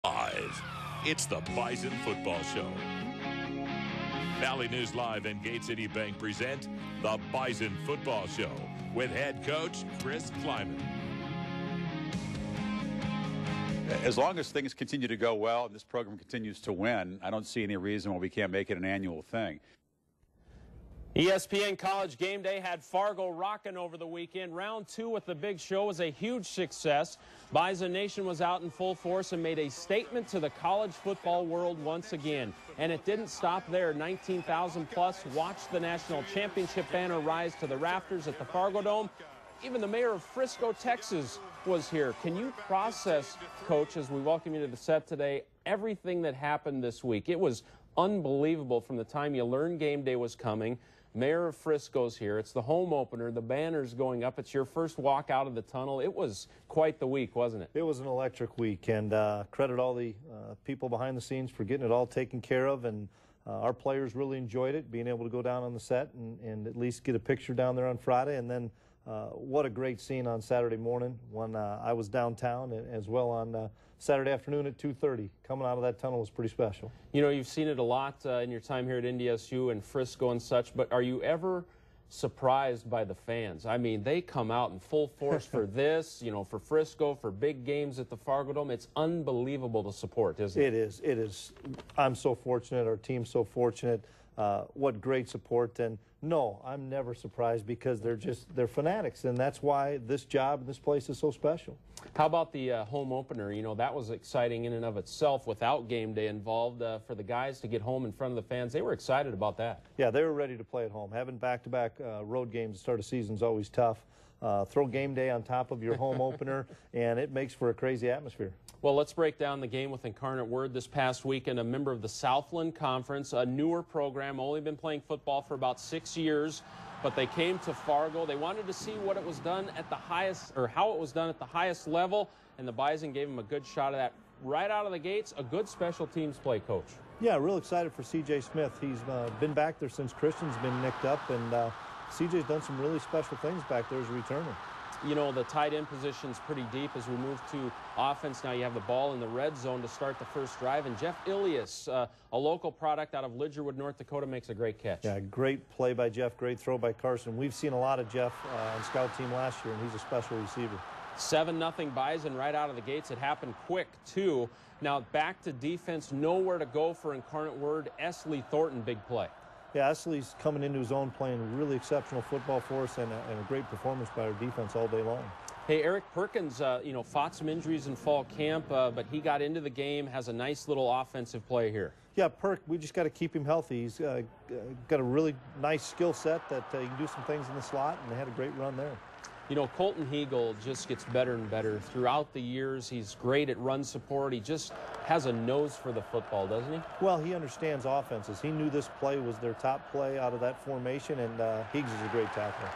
Live, it's the Bison Football Show. Valley News Live and Gate City Bank present the Bison Football Show with head coach Chris Klieman. As long as things continue to go well and this program continues to win, I don't see any reason why we can't make it an annual thing. ESPN College Game Day had Fargo rocking over the weekend. Round 2 with the big show was a huge success. Bison Nation was out in full force and made a statement to the college football world once again. And it didn't stop there. 19,000 plus watched the national championship banner rise to the rafters at the Fargo Dome. Even the mayor of Frisco, Texas was here. Can you process, Coach, as we welcome you to the set today, everything that happened this week? It was unbelievable from the time you learned game day was coming. Mayor of Frisco's here. It's the home opener. The banner's going up. It's your first walk out of the tunnel. It was quite the week, wasn't it? It was an electric week, and credit all the people behind the scenes for getting it all taken care of. And our players really enjoyed it, being able to go down on the set and at least get a picture down there on Friday. And then what a great scene on Saturday morning when I was downtown, and as well on Saturday afternoon at 2:30. Coming out of that tunnel was pretty special. You know, you've seen it a lot in your time here at NDSU and Frisco and such, but are you ever surprised by the fans? I mean, they come out in full force for this, you know, for Frisco, for big games at the Fargo Dome. It's unbelievable to support, isn't it? It is. It is. I'm so fortunate. Our team's so fortunate. What great support. And no, I'm never surprised because they're fanatics, and that's why this job and this place is so special. How about the home opener? You know, that was exciting in and of itself without game day involved for the guys to get home in front of the fans. They were excited about that. Yeah, they were ready to play at home. Having back-to-back road games to start a season is always tough. Throw game day on top of your home opener, and it makes for a crazy atmosphere. Well, let's break down the game with Incarnate Word this past weekend. A member of the Southland Conference, a newer program, only been playing football for about 6 years, but they came to Fargo. They wanted to see what it was done at the highest, or how it was done at the highest level, and the Bison gave them a good shot of that right out of the gates. A good special teams play, Coach. Yeah, real excited for C.J. Smith. He's been back there since Christian's been nicked up, and C.J.'s done some really special things back there as a returner. You know, the tight end position's pretty deep as we move to offense. Now you have the ball in the red zone to start the first drive. And Jeff Ilias, a local product out of Lidgerwood, North Dakota, makes a great catch. Yeah, great play by Jeff, great throw by Carson. We've seen a lot of Jeff on scout team last year, and he's a special receiver. 7-0 Bison right out of the gates. It happened quick, too. Now back to defense, nowhere to go for Incarnate Word. Esley Thornton, big play. Yeah, Esley's coming into his own, playing really exceptional football for us, and a great performance by our defense all day long. Hey, Eric Perkins, you know, fought some injuries in fall camp, but he got into the game, has a nice little offensive play here. Yeah, Perk, we just got to keep him healthy. He's got a really nice skill set that he can do some things in the slot, and they had a great run there. You know, Colton Hegel just gets better and better throughout the years. He's great at run support. He just has a nose for the football, doesn't he? Well, he understands offenses. He knew this play was their top play out of that formation, and Higgs is a great tackler.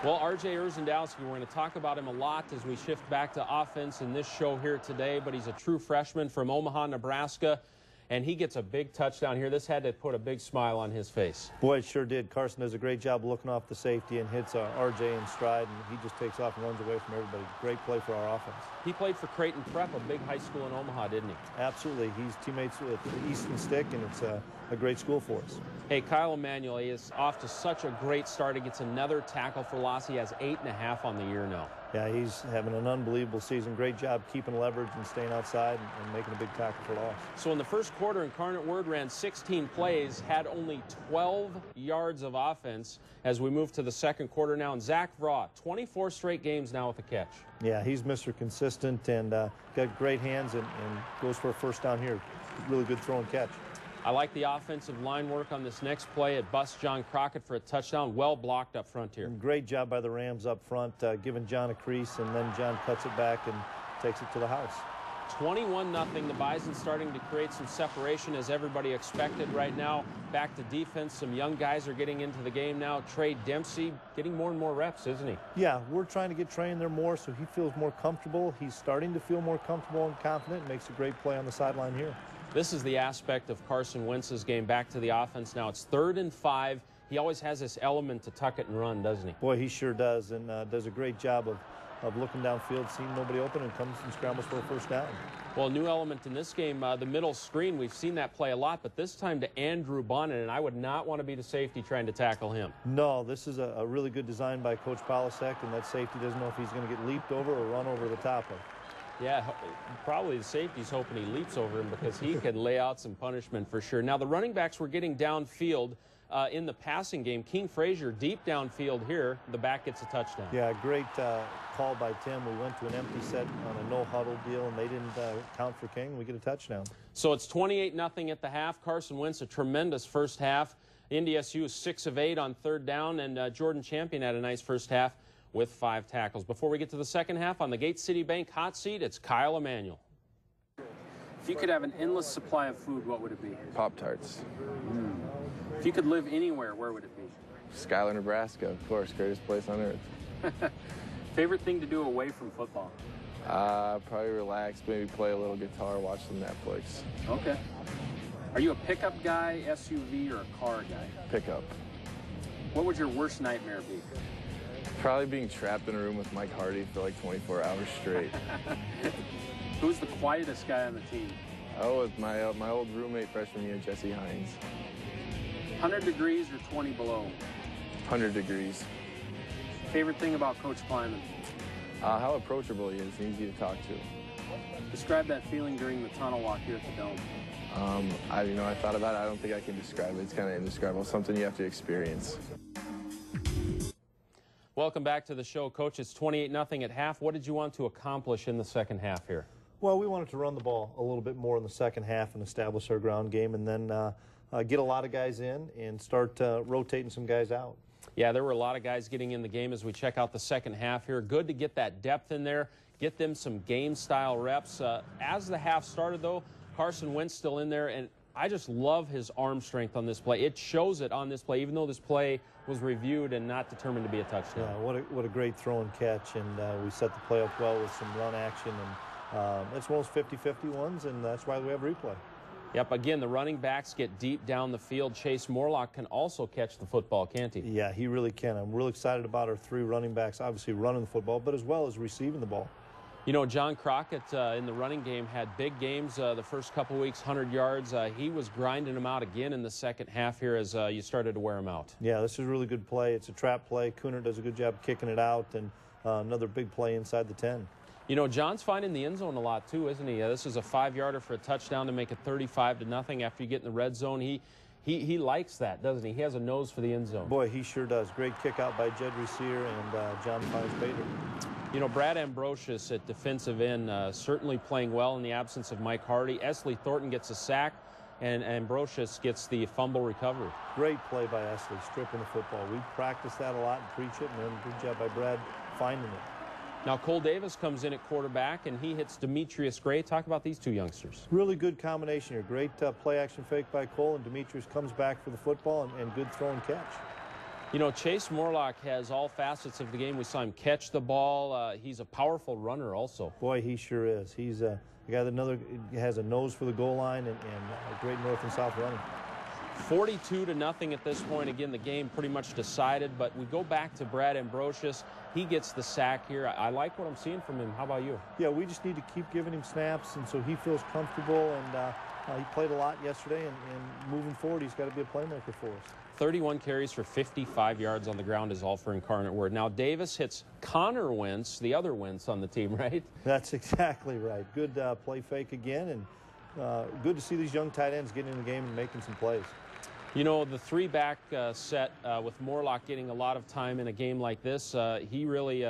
Well, R.J. Urzendowski, we're going to talk about him a lot as we shift back to offense in this show here today, but he's a true freshman from Omaha, Nebraska. And he gets a big touchdown here. This had to put a big smile on his face. Boy, it sure did. Carson does a great job looking off the safety and hits RJ in stride, and he just takes off and runs away from everybody. Great play for our offense. He played for Creighton Prep, a big high school in Omaha, didn't he? Absolutely. He's teammates with Easton Stick, and it's a great school for us. Hey, Kyle Emanuel is off to such a great start. He gets another tackle for loss. He has 8.5 on the year now. Yeah, he's having an unbelievable season. Great job keeping leverage and staying outside and making a big tackle for loss. So in the first quarter, Incarnate Word ran 16 plays, had only 12 yards of offense as we move to the second quarter now. And Zach Vraw, 24 straight games now with a catch. Yeah, he's Mr. Consistent and got great hands and goes for a first down here. Really good throw and catch. I like the offensive line work on this next play. It busts John Crockett for a touchdown. Well blocked up front here. Great job by the Rams up front, giving John a crease, and then John cuts it back and takes it to the house. 21-0. The Bison starting to create some separation as everybody expected right now. Back to defense. Some young guys are getting into the game now. Trey Dempsey getting more and more reps, isn't he? Yeah, we're trying to get Trey in there more so he feels more comfortable. He's starting to feel more comfortable and confident. Makes a great play on the sideline here. This is the aspect of Carson Wentz's game. Back to the offense now. It's 3rd and 5. He always has this element to tuck it and run, doesn't he? Boy, he sure does, and does a great job of looking downfield, seeing nobody open, and comes and scrambles for a first down. Well, new element in this game, the middle screen, we've seen that play a lot, but this time to Andrew Bonnet, and I would not want to be the safety trying to tackle him. No, this is a really good design by Coach Polasek, and that safety doesn't know if he's going to get leaped over or run over the top of. Yeah, probably the safety's hoping he leaps over him because he can lay out some punishment for sure. Now, the running backs were getting downfield in the passing game. King Frazier deep downfield here. The back gets a touchdown. Yeah, great call by Tim. We went to an empty set on a no-huddle deal, and they didn't count for King. We get a touchdown. So it's 28-0 at the half. Carson Wentz, a tremendous first half. NDSU is 6 of 8 on third down, and Jordan Champion had a nice first half with 5 tackles. Before we get to the second half, on the Gate City Bank hot seat, it's Kyle Emanuel. If you could have an endless supply of food, what would it be? Pop-Tarts. If you could live anywhere, where would it be? Schuyler, Nebraska, of course, greatest place on earth. Favorite thing to do away from football? Probably relax, maybe play a little guitar, watch some Netflix. Okay. Are you a pickup guy, SUV, or a car guy? Pickup. What would your worst nightmare be? Probably being trapped in a room with Mike Hardy for like 24 hours straight. Who's the quietest guy on the team? Oh, with my old roommate freshman year, Jesse Hines. 100 degrees or 20 below? 100 degrees. Favorite thing about Coach Klieman? How approachable he is, easy to talk to. Describe that feeling during the tunnel walk here at the Dome. I thought about it. I don't think I can describe it. It's kind of indescribable, something you have to experience. Welcome back to the show, Coach. It's 28-0 at half. What did you want to accomplish in the second half here? Well, we wanted to run the ball a little bit more in the second half and establish our ground game, and then get a lot of guys in and start rotating some guys out. Yeah, there were a lot of guys getting in the game as we check out the second half here. Good to get that depth in there, get them some game-style reps. As the half started, though, Carson Wentz still in there, and I just love his arm strength on this play. It shows it on this play, even though this play was reviewed and not determined to be a touchdown. Yeah, what a great throw and catch, and we set the play up well with some run action, and it's one of those 50-50 ones, and that's why we have replay. Yep, again, the running backs get deep down the field. Chase Morlock can also catch the football, can't he? Yeah, he really can. I'm real excited about our 3 running backs, obviously running the football, but as well as receiving the ball. You know, John Crockett in the running game had big games the first couple weeks, 100 yards. He was grinding them out again in the second half here as you started to wear him out. Yeah, this is a really good play. It's a trap play. Cooner does a good job kicking it out, and another big play inside the 10. You know, John's finding the end zone a lot too, isn't he? This is a 5-yarder for a touchdown to make it 35-0 after you get in the red zone. He likes that, doesn't he? He has a nose for the end zone. Boy, he sure does. Great kick out by Jed Resear, and John finds Bader. You know, Brad Ambrosius at defensive end certainly playing well in the absence of Mike Hardy. Esley Thornton gets a sack, and Ambrosius gets the fumble recovery. Great play by Esley, stripping the football. We practice that a lot and preach it, and then good job by Brad finding it. Now, Cole Davis comes in at quarterback, and he hits Demetrius Gray. Talk about these 2 youngsters. Really good combination here. Great play-action fake by Cole, and Demetrius comes back for the football, and good throw and catch. You know, Chase Morlock has all facets of the game. We saw him catch the ball. He's a powerful runner also. Boy, he sure is. He's a guy that has a nose for the goal line, and a great north and south running. 42-0 at this point. Again, the game pretty much decided, but we go back to Brad Ambrosius. He gets the sack here. I like what I'm seeing from him. How about you? Yeah, we just need to keep giving him snaps, and so he feels comfortable, and he played a lot yesterday, and moving forward, he's got to be a playmaker for us. 31 carries for 55 yards on the ground is all for Incarnate Word. Now, Davis hits Connor Wentz, the other Wentz on the team, right? That's exactly right. Good play fake again, and good to see these young tight ends getting in the game and making some plays. You know, the 3-back set with Morlock getting a lot of time in a game like this, he really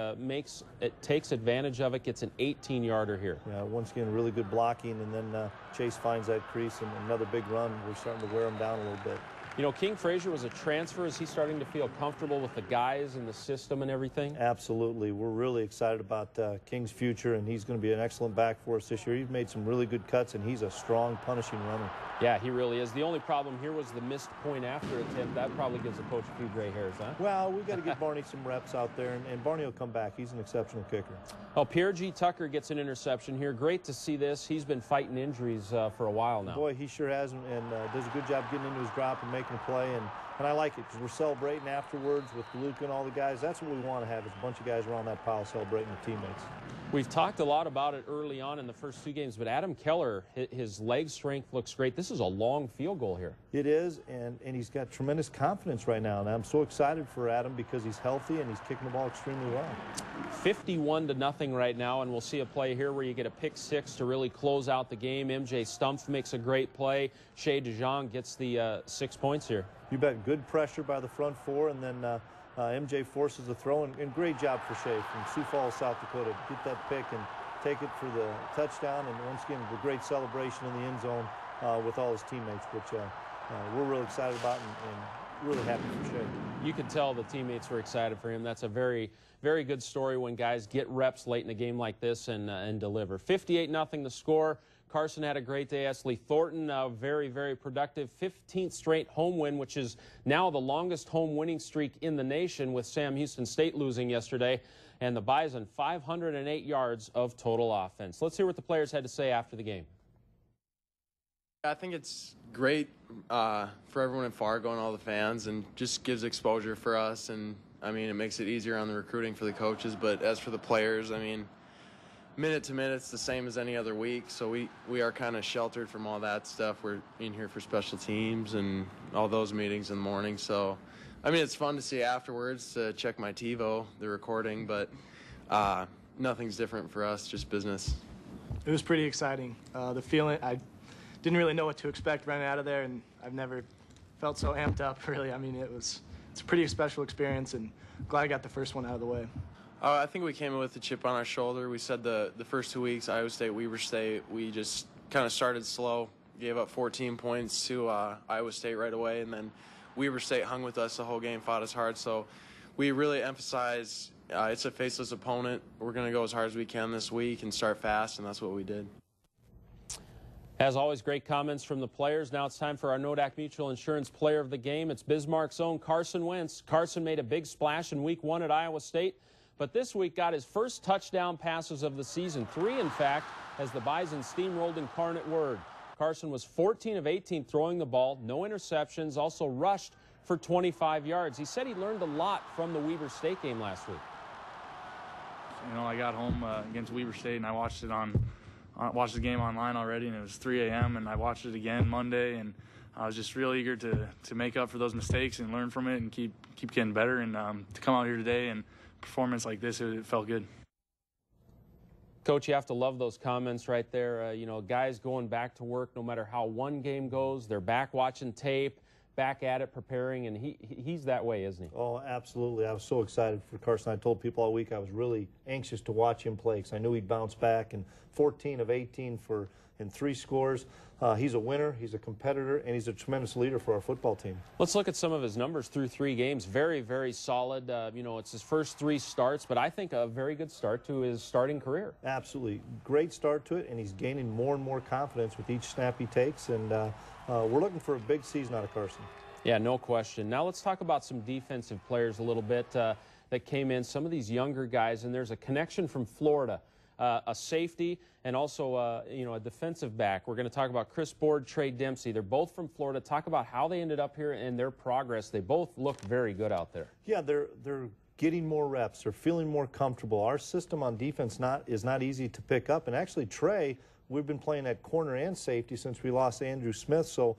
takes advantage of it, gets an 18-yarder here. Yeah, once again, really good blocking, and then Chase finds that crease, and another big run. We're starting to wear him down a little bit. You know, King Frazier was a transfer. Is he starting to feel comfortable with the guys and the system and everything? Absolutely. We're really excited about King's future, and he's going to be an excellent back for us this year. He's made some really good cuts, and he's a strong, punishing runner. Yeah, he really is. The only problem here was the missed point after attempt. That probably gives the coach a few gray hairs, huh? Well, we've got to get Barney some reps out there, and Barney will come back. He's an exceptional kicker. Oh, Pierre G. Tucker gets an interception here. Great to see this. He's been fighting injuries for a while now. Boy, he sure has, and does a good job getting into his drop and making a play, and I like it because we're celebrating afterwards with Luke and all the guys. That's what we want to have, is a bunch of guys around that pile celebrating the teammates. We've talked a lot about it early on in the first 2 games, but Adam Keller, his leg strength looks great. This is a long field goal here. It is, and he's got tremendous confidence right now, and I'm so excited for Adam because he's healthy and he's kicking the ball extremely well. 51-0 right now, and we'll see a play here where you get a pick 6 to really close out the game. MJ Stumpf makes a great play. Shea DeJong gets the 6 points here. You bet. Good pressure by the front 4, and then MJ forces the throw, and great job for Shea from Sioux Falls, South Dakota. Get that pick and take it for the touchdown, and once again, the great celebration in the end zone with all his teammates, which we're really excited about and really happy for Shea. You can tell the teammates were excited for him. That's a very, very good story when guys get reps late in a game like this and deliver. 58-0 the score. Carson had a great day. Esley Thornton, very, very productive. 15th straight home win, which is now the longest home winning streak in the nation, with Sam Houston State losing yesterday. And the Bison, 508 yards of total offense. Let's hear what the players had to say after the game. I think it's great for everyone in Fargo and all the fans, and just gives exposure for us. And, I mean, it makes it easier on the recruiting for the coaches. But as for the players, I mean, minute to minute, it's the same as any other week, so we are kind of sheltered from all that stuff. We're in here for special teams and all those meetings in the morning. So, I mean, it's fun to see afterwards to check my TiVo, the recording, but nothing's different for us, just business. It was pretty exciting. The feeling, I didn't really know what to expect running out of there, and I've never felt so amped up, really. I mean, it's a pretty special experience, and glad I got the first one out of the way. I think we came in with a chip on our shoulder. We said the first 2 weeks, Iowa State, Weber State, we just kind of started slow, gave up 14 points to Iowa State right away, and then Weber State hung with us the whole game, fought us hard. So we really emphasize it's a faceless opponent. We're going to go as hard as we can this week and start fast, and that's what we did. As always, great comments from the players. Now it's time for our Nodak Mutual Insurance Player of the Game. It's Bismarck's own Carson Wentz. Carson made a big splash in Week 1 at Iowa State, but this week got his first touchdown passes of the season, 3 in fact, as the Bison steamrolled Incarnate Word. Carson was 14 of 18 throwing the ball, no interceptions, also rushed for 25 yards. He said he learned a lot from the Weber State game last week. You know, I got home against Weber State, and I watched the game online already, and it was 3 a.m., and I watched it again Monday, and I was just real eager to make up for those mistakes and learn from it and keep getting better. And to come out here today and performance like this, it felt good. Coach, you have to love those comments right there. You know, guys going back to work, no matter how one game goes, they're back watching tape, back at it, preparing, and he's that way, isn't he? Oh, absolutely. I was so excited for Carson. I told people all week I was really anxious to watch him play because I knew he'd bounce back, and 14 of 18 in 3 scores. He's a winner, he's a competitor, and he's a tremendous leader for our football team. Let's look at some of his numbers through 3 games. Very, very solid. You know, it's his first 3 starts, but I think a very good start to his starting career. Absolutely. Great start to it, and he's gaining more and more confidence with each snap he takes, and we're looking for a big season out of Carson. Yeah, no question. Now let's talk about some defensive players a little bit that came in, some of these younger guys, and there's a connection from Florida. A safety and also you know, a defensive back. We're going to talk about Chris Board, Trey Dempsey. They're both from Florida. Talk about how they ended up here and their progress. They both look very good out there. Yeah, they're getting more reps. They're feeling more comfortable. Our system on defense is not easy to pick up. And actually, Trey, we've been playing at corner and safety since we lost Andrew Smith. So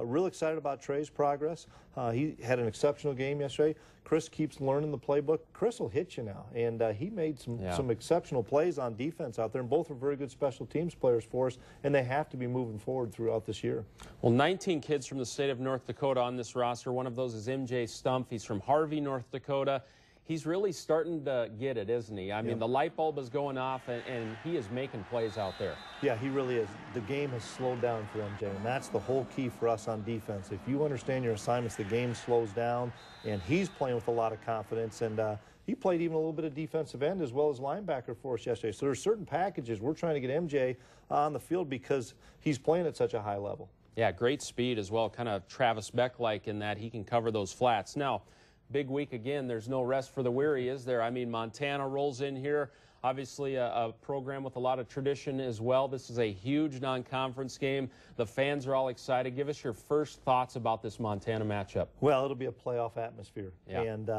real excited about Trey's progress. He had an exceptional game yesterday. Chris keeps learning the playbook. Chris will hit you now. And he made some exceptional plays on defense out there. And both are very good special teams players for us. And they have to be moving forward throughout this year. Well, 19 kids from the state of North Dakota on this roster. One of those is MJ Stumpf. He's from Harvey, North Dakota. He's really starting to get it, isn't he? I mean, the light bulb is going off, and he is making plays out there. Yeah, he really is. The game has slowed down for MJ, and that's the whole key for us on defense. If you understand your assignments, the game slows down, and he's playing with a lot of confidence. And he played even a little bit of defensive end as well as linebacker for us yesterday. So there's certain packages we're trying to get MJ on the field because he's playing at such a high level. Yeah, great speed as well, kind of Travis Beck-like in that he can cover those flats. Now, big week again. There's no rest for the weary, is there? I mean, Montana rolls in here obviously a program with a lot of tradition as well. This is a huge non-conference game. The fans are all excited. Give us your first thoughts about this Montana matchup. Well, it'll be a playoff atmosphere, Yeah. and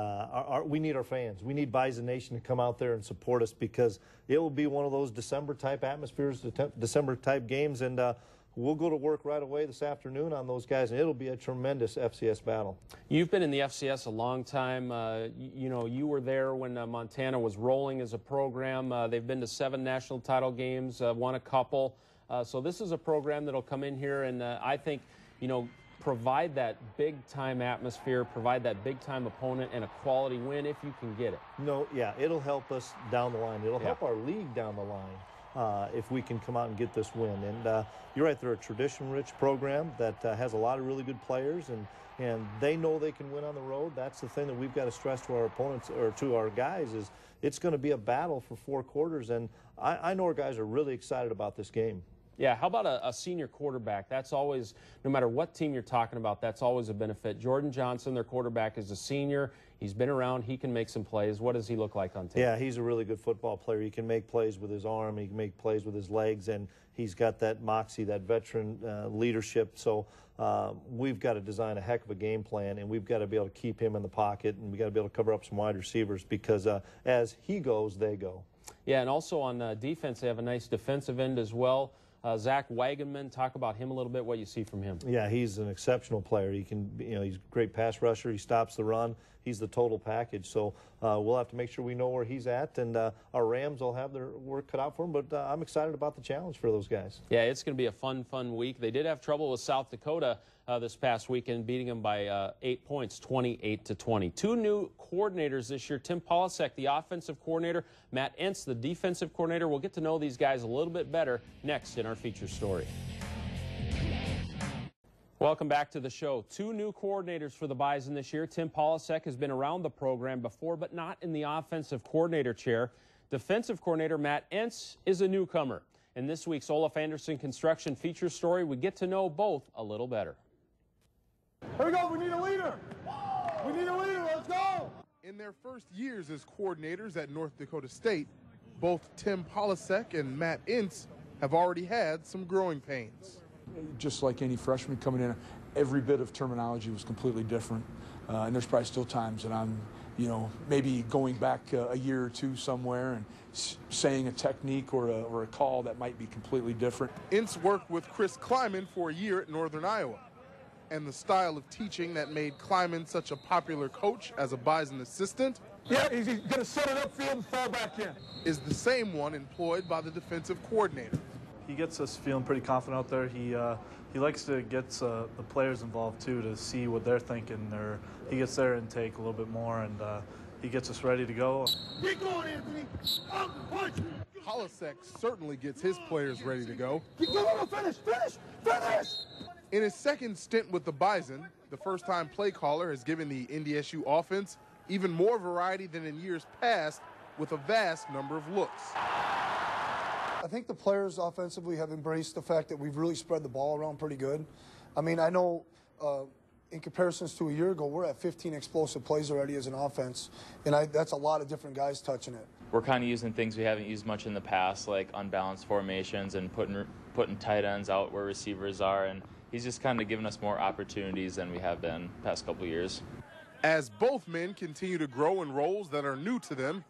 we need our fans. We need Bison Nation to come out there and support us, because it will be one of those December-type atmospheres, December-type games, and we'll go to work right away this afternoon on those guys, and it'll be a tremendous FCS battle. You've been in the FCS a long time. You know, you were there when Montana was rolling as a program. They've been to 7 national title games, won a couple. So this is a program that'll come in here and I think, you know, provide that big-time atmosphere, provide that big-time opponent, and a quality win if you can get it. No, yeah, it'll help us down the line. It'll help our league down the line if we can come out and get this win. And you're right, they're a tradition-rich program that has a lot of really good players, and they know they can win on the road. That's the thing that we've got to stress to our opponents, or to our guys, is it's going to be a battle for 4 quarters, and I know our guys are really excited about this game. Yeah, how about a senior quarterback? That's always, no matter what team you're talking about, that's always a benefit. Jordan Johnson, their quarterback, is a senior. He's been around. He can make some plays. What does he look like on tape? Yeah, he's a really good football player. He can make plays with his arm. He can make plays with his legs, and he's got that moxie, that veteran leadership. So we've got to design a heck of a game plan, and we've got to be able to keep him in the pocket, and we've got to be able to cover up some wide receivers, because as he goes, they go. Yeah, and also on defense, they have a nice defensive end as well. Zach Wagenman, talk about him a little bit, what you see from him. Yeah, he's an exceptional player. He can, you know, he's a great pass rusher. He stops the run. He's the total package. So we'll have to make sure we know where he's at, and our Rams will have their work cut out for him. But I'm excited about the challenge for those guys. Yeah, it's going to be a fun week. They did have trouble with South Dakota this past weekend, beating them by 8 points, 28-20. 2 new coordinators this year. Tim Polasek, the offensive coordinator. Matt Entz, the defensive coordinator. We'll get to know these guys a little bit better next in our feature story. Welcome back to the show. 2 new coordinators for the Bison this year. Tim Polasek has been around the program before, but not in the offensive coordinator chair. Defensive coordinator Matt Entz is a newcomer. In this week's Olaf Anderson Construction feature story, we get to know both a little better. Here we go, we need a leader. We need a leader, let's go. In their first years as coordinators at North Dakota State, both Tim Polasek and Matt Entz have already had some growing pains. Just like any freshman coming in, every bit of terminology was completely different. And there's probably still times that I'm, you know, maybe going back a year or 2 somewhere and saying a technique or a call that might be completely different. Entz worked with Chris Klieman for a year at Northern Iowa. And the style of teaching that made Klieman such a popular coach as a Bison assistant, Yeah, he's going to set it upfield and fall back in. is the same one employed by the defensive coordinator. He gets us feeling pretty confident out there. He likes to get the players involved too, to see what they're thinking. He gets their intake a little bit more, and he gets us ready to go. Keep going, Anthony. Punch. Polasek certainly gets his players ready to go. Keep going, finish. In his second stint with the Bison, the first-time play caller has given the NDSU offense even more variety than in years past, with a vast number of looks. I think the players offensively have embraced the fact that we've really spread the ball around pretty good. I mean, I know in comparisons to a year ago, we're at 15 explosive plays already as an offense, and that's a lot of different guys touching it. We're kind of using things we haven't used much in the past, like unbalanced formations and putting tight ends out where receivers are, and he's just kind of given us more opportunities than we have been the past couple of years. As both men continue to grow in roles that are new to them,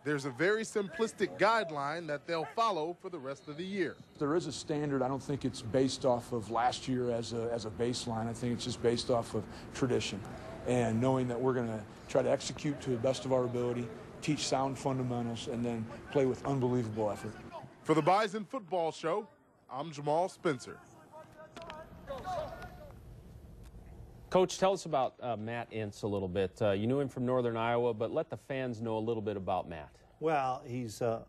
there's a very simplistic guideline that they'll follow for the rest of the year. There is a standard. I don't think it's based off of last year as a baseline. I think it's just based off of tradition and knowing that we're going to try to execute to the best of our ability, teach sound fundamentals, and then play with unbelievable effort. For the Bison Football Show, I'm Jamal Spencer. Coach, tell us about Matt Entz a little bit. You knew him from Northern Iowa, but let the fans know a little bit about Matt. Well, he's an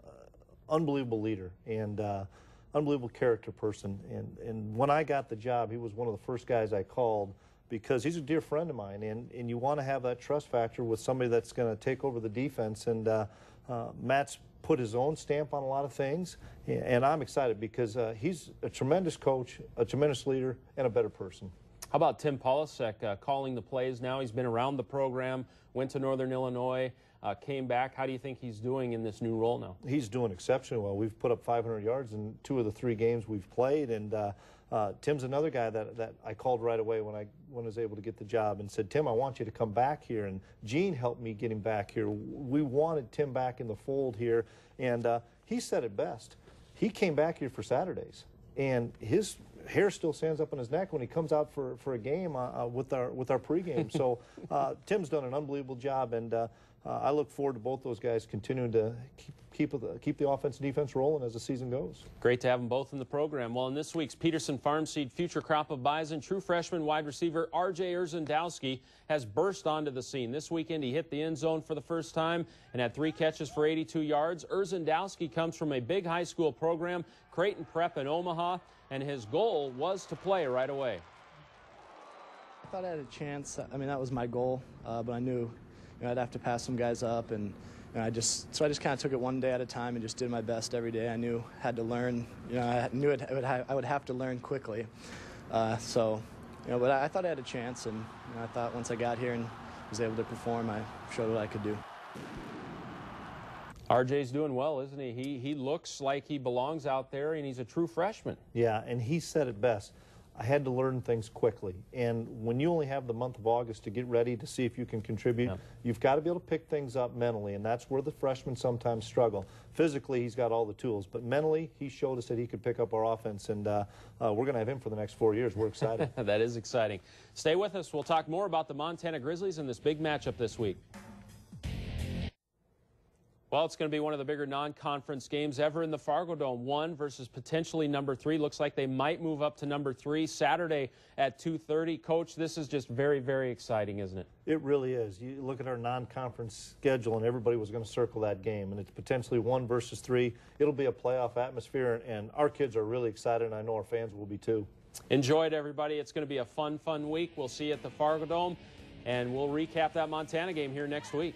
unbelievable leader and unbelievable character person. And when I got the job, he was one of the first guys I called, because he's a dear friend of mine. And you want to have that trust factor with somebody that's going to take over the defense. And Matt's put his own stamp on a lot of things. And I'm excited because he's a tremendous coach, a tremendous leader, and a better person. How about Tim Polasek calling the plays now? He's been around the program, went to Northern Illinois. came back. How do you think he's doing in this new role now? He's doing exceptionally well. We've put up 500 yards in 2 of the 3 games we've played, and Tim's another guy that I called right away when I was able to get the job and said, Tim, I want you to come back here. And Gene helped me get him back here. We wanted Tim back in the fold here, and he said it best. He came back here for Saturdays, and his hair still stands up on his neck when he comes out for a game with our pregame. So Tim's done an unbelievable job, and I look forward to both those guys continuing to keep the offense and defense rolling as the season goes. Great to have them both in the program. Well, in this week's Peterson Farm Seed Future Crop of Bison, true freshman wide receiver R.J. Urzendowski has burst onto the scene. This weekend he hit the end zone for the first time and had 3 catches for 82 yards. Urzendowski comes from a big high school program, Creighton Prep in Omaha, and his goal was to play right away. I thought I had a chance. I mean, that was my goal, but I knew I'd have to pass some guys up, and I just kind of took it one day at a time and just did my best every day. I knew I had to learn. I knew I would have to learn quickly. But I thought I had a chance, and I thought once I got here and was able to perform, I showed what I could do. RJ's doing well, isn't he? He looks like he belongs out there, and he's a true freshman. Yeah, and he said it best. I had to learn things quickly, and when you only have the month of August to get ready to see if you can contribute, you've got to be able to pick things up mentally, and that's where the freshmen sometimes struggle. Physically, he's got all the tools, but mentally, he showed us that he could pick up our offense, and we're going to have him for the next 4 years. We're excited. That is exciting. Stay with us. We'll talk more about the Montana Grizzlies and this big matchup this week. Well, it's going to be one of the bigger non-conference games ever in the Fargo Dome. 1 versus potentially number 3. Looks like they might move up to number 3 Saturday at 2:30. Coach, this is just very, very exciting, isn't it? It really is. You look at our non-conference schedule, and everybody was going to circle that game, and it's potentially 1 versus 3. It'll be a playoff atmosphere, and our kids are really excited, and I know our fans will be too. Enjoy it, everybody. It's going to be a fun week. We'll see you at the Fargo Dome, and we'll recap that Montana game here next week.